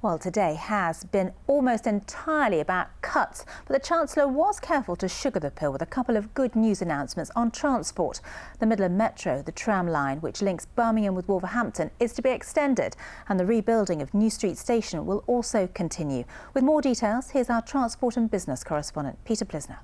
Well, today has been almost entirely about cuts, but the Chancellor was careful to sugar the pill with a couple of good news announcements on transport. The Midland Metro, the tram line, which links Birmingham with Wolverhampton, is to be extended, and the rebuilding of New Street Station will also continue. With more details, here's our transport and business correspondent, Peter Plisner.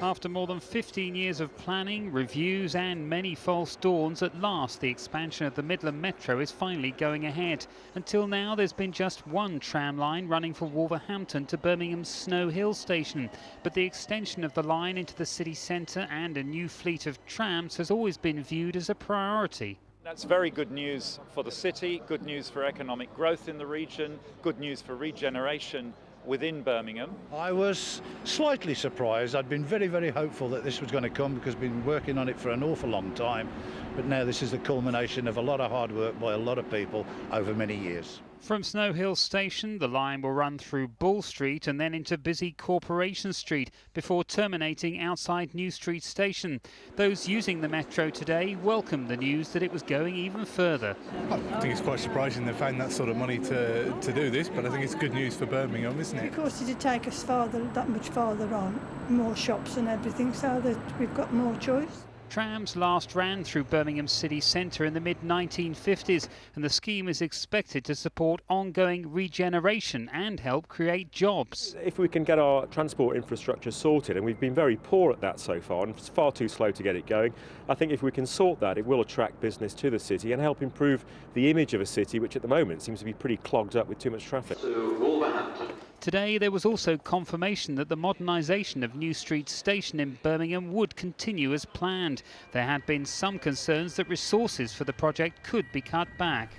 After more than 15 years of planning, reviews and many false dawns, at last the expansion of the Midland Metro is finally going ahead. Until now there's been just one tram line running from Wolverhampton to Birmingham's Snow Hill station. But the extension of the line into the city centre and a new fleet of trams has always been viewed as a priority. That's very good news for the city, good news for economic growth in the region, good news for regeneration within Birmingham. I was slightly surprised. I'd been very, very hopeful that this was going to come because we've been working on it for an awful long time. But now this is the culmination of a lot of hard work by a lot of people over many years. From Snow Hill Station, the line will run through Bull Street and then into busy Corporation Street before terminating outside New Street Station. Those using the Metro today welcomed the news that it was going even further. I think it's quite surprising they found that sort of money to do this, but I think it's good news for Birmingham, isn't it? Of course, it'd take us that much farther on, more shops and everything, so that we've got more choice. Trams last ran through Birmingham city centre in the mid-1950s, and the scheme is expected to support ongoing regeneration and help create jobs. If we can get our transport infrastructure sorted, and we've been very poor at that so far and it's far too slow to get it going, I think if we can sort that, it will attract business to the city and help improve the image of a city which at the moment seems to be pretty clogged up with too much traffic. Today there was also confirmation that the modernisation of New Street Station in Birmingham would continue as planned. There had been some concerns that resources for the project could be cut back.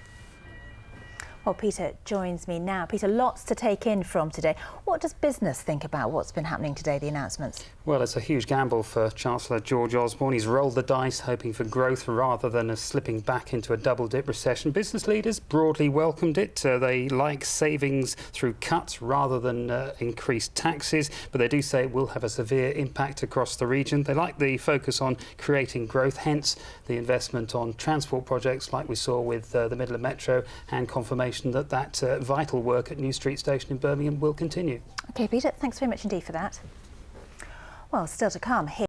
Well, Peter joins me now. Peter, lots to take in from today. What does business think about what's been happening today, the announcements? Well, it's a huge gamble for Chancellor George Osborne. He's rolled the dice, hoping for growth rather than a slipping back into a double-dip recession. Business leaders broadly welcomed it. They like savings through cuts rather than increased taxes, but they do say it will have a severe impact across the region. They like the focus on creating growth, hence the investment on transport projects like we saw with the Midland Metro, and confirmation that vital work at New Street Station in Birmingham will continue. OK, Peter, thanks very much indeed for that. Well, still to come here.